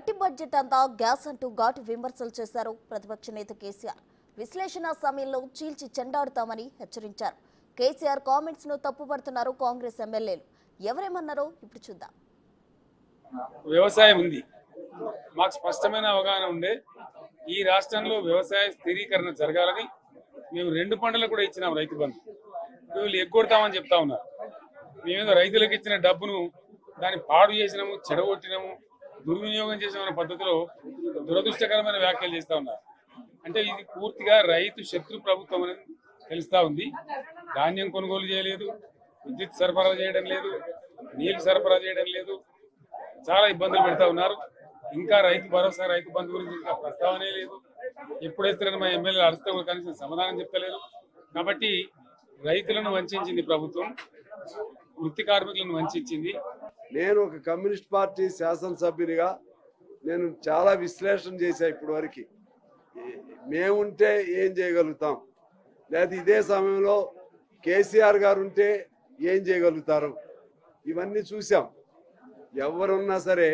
బట్టి బడ్జెట్ అంతా గ్యాస్ అంటూ ఘాటు విమర్శలు చేశారు ప్రతిపక్ష నేత కేసీఆర్. విశ్లేషణ సమయంలో చీల్చి చెండాడుతామని హెచ్చరించారు. కేసీఆర్ కామెంట్స్ ను తప్పుపడుతున్నారు కాంగ్రెస్ ఎమ్మెల్యేలు. ఎవరేమన్నారో ఇప్పుడు చూద్దాం. వ్యవసాయం ఉంది, మాకు స్పష్టమైన అవగాహన ఉండే ఈ రాష్ట్రంలో వ్యవసాయ స్థిరీకరణ జరగాలని మేము 2 పంటలు కూడా ఇచ్చినాం. రైతు బంధు వీళ్ళు ఎగ్గొడతామని చెప్తా ఉన్నారు. మేమేదో రైతులకు ఇచ్చిన డబ్బును దాన్ని పాడు చేసినాము, చెడగొట్టినాము, దుర్వినియోగం చేసిన పద్ధతిలో దురదృష్టకరమైన వ్యాఖ్యలు చేస్తా ఉన్నారు. అంటే ఇది పూర్తిగా రైతు శత్రు ప్రభుత్వం అనేది తెలుస్తా ఉంది. ధాన్యం కొనుగోలు చేయలేదు, విద్యుత్ సరఫరా చేయడం లేదు, నీళ్లు సరఫరా చేయడం లేదు, చాలా ఇబ్బందులు పెడతా ఉన్నారు. ఇంకా రైతు భరోసా, రైతు బంధు గురించి ఇంకా ప్రస్తావనే లేదు. ఎప్పుడైతే మా ఎమ్మెల్యేలు అరిస్తే కూడా కనీసం సమాధానం చెప్తలేరు. కాబట్టి రైతులను వంచింది ప్రభుత్వం, వృత్తి కార్మికులను వంచింది. నేను ఒక కమ్యూనిస్ట్ పార్టీ శాసనసభ్యునిగా నేను చాలా విశ్లేషణ చేశా. ఇప్పటి వరకు మేముంటే ఏం చేయగలుగుతాం, లేదా ఇదే సమయంలో కేసీఆర్ గారు ఉంటే ఏం చేయగలుగుతారు, ఇవన్నీ చూసాం. ఎవరున్నా సరే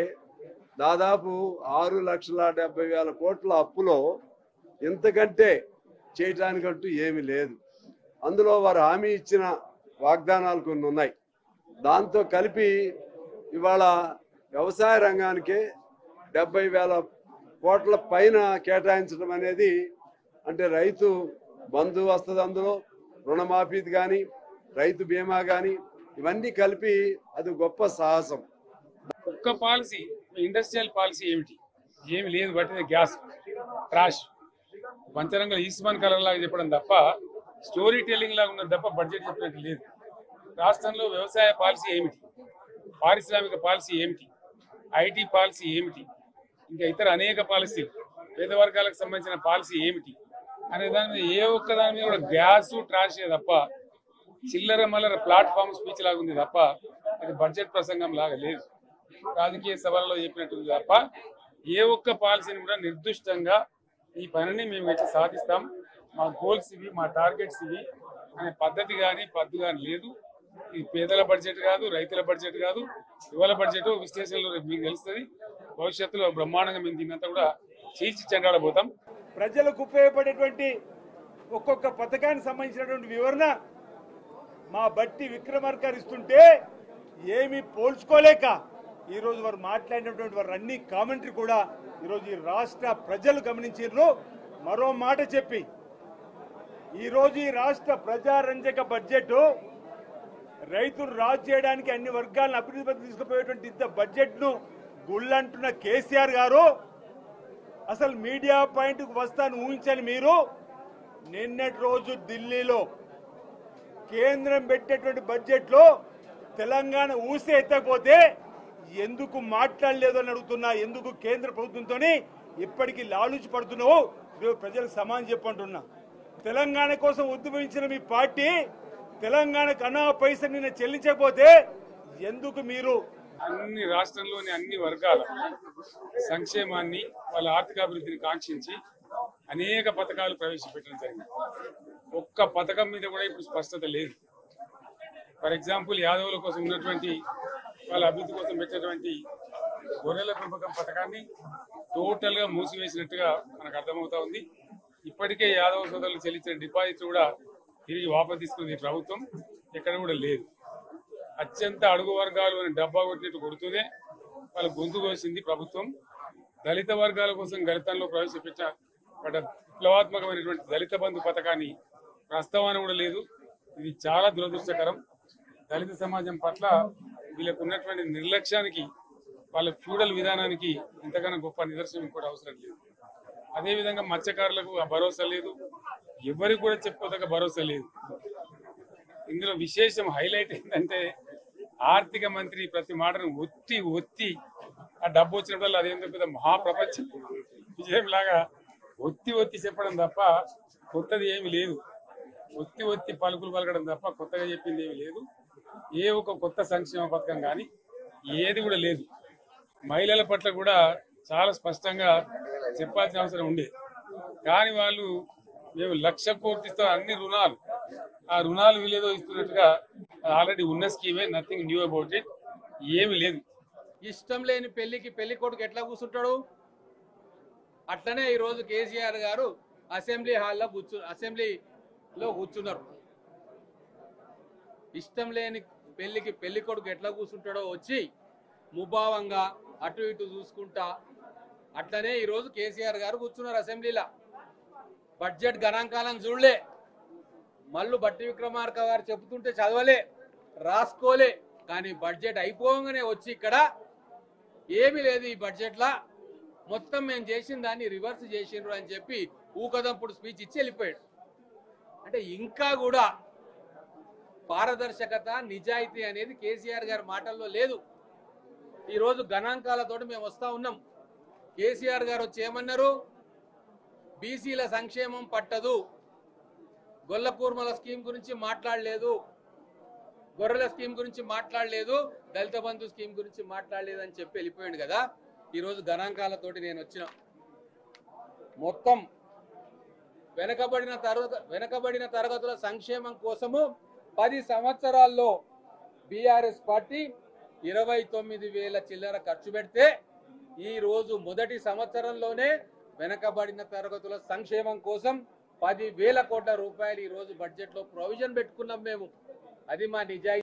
దాదాపు 6,70,000 కోట్ల అప్పులో ఇంతకంటే చేయటానికంటూ ఏమీ లేదు. అందులో వారు హామీ ఇచ్చిన వాగ్దానాలు కొన్ని ఉన్నాయి. దాంతో కలిపి ఇవాళ వ్యవసాయ రంగానికి 70,000 కోట్ల పైన కేటాయించడం అనేది, అంటే రైతు బంధు వస్తుంది, అందులో రుణమాఫీది కానీ రైతు బీమా కానీ ఇవన్నీ కలిపి అది గొప్ప సాహసం. ఒక్క పాలసీ, ఇండస్ట్రియల్ పాలసీ ఏమిటి? ఏమి లేదు. బట్టి గ్యాస్ ట్రాష్ పంచరంగం ఈస్మాన్ కలర్ లాగా చెప్పడం తప్ప, స్టోరీ టెల్లింగ్ లాగా ఉన్నది తప్ప బడ్జెట్ చెప్పినట్టు లేదు. రాష్ట్రంలో వ్యవసాయ పాలసీ ఏమిటి, పారిశ్రామిక పాలసీ ఏమిటి, ఐటీ పాలసీ ఏమిటి, ఇంకా ఇతర అనేక పాలసీలు, పేద వర్గాలకు సంబంధించిన పాలసీ ఏమిటి అనే దాని మీద ఏ ఒక్క దాని మీద కూడా గ్యాస్ ట్రాష్ తప్ప, చిల్లర మల్లర ప్లాట్ఫామ్ స్పీచ్ లాగా ఉంది తప్ప అది బడ్జెట్ ప్రసంగం లాగా లేదు. రాజకీయ సభలలో చెప్పినట్టుంది తప్ప ఏ ఒక్క పాలసీని కూడా నిర్దిష్టంగా ఈ పనిని మేము వచ్చి సాధిస్తాం, మా గోల్స్ ఇవి, మా టార్గెట్స్ ఇవి అనే పద్ధతి కానీ పద్దు కానీ లేదు. ఇది పేదల బడ్జెట్ కాదు, రైతుల బడ్జెట్ కాదు, యువల బడ్జెట్. విశ్లేషణలో మీకు తెలుస్తుంది. భవిష్యత్తులో బ్రహ్మాండంగా మేము దీన్నంతా కూడా చీల్చి చెండాడబోతాం. ప్రజలకు ఉపయోగపడేటువంటి ఒక్కొక్క పథకానికి సంబంధించినటువంటి వివరణ మా బట్టి విక్రమార్క ఇస్తుంటే ఏమీ పోల్చుకోలేక ఈరోజు వారు మాట్లాడినటువంటి వారు అన్ని కామెంటరీ కూడా ఈరోజు ఈ రాష్ట్ర ప్రజలు గమనించారు. మరో మాట చెప్పి ఈరోజు ఈ రాష్ట్ర ప్రజారంజక బడ్జెట్ రైతులు రాజు చేయడానికి అన్ని వర్గాలను అభివృద్ధి తీసుకుపోయేటువంటి ఇంత బడ్జెట్ ను గుళ్ళంటున్న కేసీఆర్ గారు అసలు మీడియా పాయింట్కు వస్తాను ఊహించని మీరు నిన్నటి రోజు ఢిల్లీలో కేంద్రం పెట్టేటువంటి బడ్జెట్ లో తెలంగాణ ఊసే ఎత్తకపోతే ఎందుకు మాట్లాడలేదు అని అడుగుతున్నా. ఎందుకు కేంద్ర ప్రభుత్వంతో ఇప్పటికీ లాలూచి పడుతున్నావు? ప్రజలకు సమానం చెప్పంటున్నా. తెలంగాణ కోసం ఉద్యమించిన మీ పార్టీ తెలంగాణకు అన్నా పైసలు నిన్న చెల్లించకపోతే ఎందుకు మీరు అన్ని రాష్ట్రంలోని అన్ని వర్గాల సంక్షేమాన్ని, వాళ్ళ ఆర్థికాభివృద్ధిని కాంక్షించి అనేక పథకాలు ప్రవేశపెట్టడం జరిగింది. ఒక్క పథకం మీద కూడా ఇప్పుడు స్పష్టత లేదు. ఫర్ ఎగ్జాంపుల్, యాదవుల కోసం ఉన్నటువంటి వాళ్ళ అభివృద్ధి కోసం పెట్టినటువంటి గొర్రెల పెంపకం పథకాన్ని టోటల్ గా మూసివేసినట్టుగా మనకు అర్థమవుతా ఉంది. ఇప్పటికే యాదవ సోదరులు చెల్లించిన డిపాజిట్ కూడా తిరిగి వాపసు తీసుకున్నది ప్రభుత్వం ఎక్కడ కూడా లేదు. అత్యంత అడుగు వర్గాలు అని డబ్బా కొట్టినట్టు కొడుతూనే వాళ్ళ గొంతు కోసింది ప్రభుత్వం. దళిత వర్గాల కోసం గళితంలో ప్రవేశపెట్టిన విప్లవాత్మకమైనటువంటి దళిత బంధు పథకాన్ని ప్రస్తావన కూడా లేదు. ఇది చాలా దురదృష్టకరం. దళిత సమాజం పట్ల వీళ్ళకు ఉన్నటువంటి నిర్లక్ష్యానికి, వాళ్ళ ఫ్యూడల్ విధానానికి ఇంతకన్నా గొప్ప నిదర్శనం కూడా అవసరం లేదు. అదేవిధంగా మత్స్యకారులకు ఆ భరోసా లేదు, ఎవరికి కూడా చెప్పుకోదగ్గ భరోసా లేదు. ఇందులో విశేషం హైలైట్ ఏంటంటే, ఆర్థిక మంత్రి ప్రతి మాటను ఒత్తి ఆ డబ్బు వచ్చినప్పుడు అదేందో పెద్ద మహాప్రపంచం విజయం లాగా ఒత్తి చెప్పడం తప్ప కొత్తది ఏమి లేదు. ఒత్తి పలుకులు పలకడం తప్ప కొత్తగా చెప్పింది ఏమి లేదు. ఏ ఒక కొత్త సంక్షేమ పథకం కానీ ఏది కూడా లేదు. మహిళల పట్ల కూడా చాలా స్పష్టంగా చెప్పాల్సిన అవసరం ఉండేది. కానీ వాళ్ళు మేము 1,00,000 కోట్లు అన్ని రుణాలు, ఆ రుణాలు వీలేదో ఇస్తున్నట్టుగా ఆల్రెడీ ఉన్న స్కీమే, నథింగ్ న్యూ అబౌట్ ఇట్, ఏమి లేదు. ఇష్టం లేని పెళ్లికి పెళ్లి కొడుకు ఎట్లా కూర్చుంటాడు? అట్లనే ఈరోజు కేసీఆర్ గారు అసెంబ్లీలో కూర్చున్నారు. ఇష్టం లేని పెళ్లికి పెళ్లి కొడుకు ఎట్లా కూర్చుంటాడో వచ్చి ముభావంగా అటు ఇటు చూసుకుంటా అట్లనే ఈరోజు కేసీఆర్ గారు కూర్చున్నారు అసెంబ్లీలో. బడ్జెట్ గణాంకాలను చూడలే, మళ్ళీ బట్టి విక్రమార్క గారు చెబుతుంటే చదవలే, రాసుకోలే. కానీ బడ్జెట్ అయిపోగానే వచ్చి ఇక్కడ ఏమీ లేదు ఈ బడ్జెట్లా, మొత్తం మేము చేసిన దాన్ని రివర్స్ చేసిండ్రు అని చెప్పి ఊకదంపుడు స్పీచ్ ఇచ్చి వెళ్ళిపోయాడు. అంటే ఇంకా కూడా పారదర్శకత నిజాయితీ అనేది కేసీఆర్ గారి మాటల్లో లేదు. ఈరోజు గణాంకాలతోటి మేము వస్తా ఉన్నాం. కేసీఆర్ గారు వచ్చి ఏమన్నారు? బీసీల సంక్షేమం పట్టదు, గొల్లకూర్మల స్కీమ్ గురించి మాట్లాడలేదు, గొర్రెల స్కీమ్ గురించి మాట్లాడలేదు, దళిత బంధు స్కీమ్ గురించి మాట్లాడలేదు అని చెప్పి వెళ్ళిపోయాడు కదా. ఈరోజు గణాంకాలతోటి నేను వచ్చిన మొత్తం వెనకబడిన తరగతుల సంక్షేమం కోసము 10 సంవత్సరాల్లో బీఆర్ఎస్ పార్టీ 29,000 చిల్లర ఖర్చు పెడితే ఈ రోజు మొదటి సంవత్సరంలోనే వెనకబడిన తరగతుల సంక్షేమం కోసం 10,000 కోట్ల రూపాయలు ఈ రోజు బడ్జెట్ లో ప్రొవిజన్ పెట్టుకున్నాం మేము. అది మా నిజాయితీ.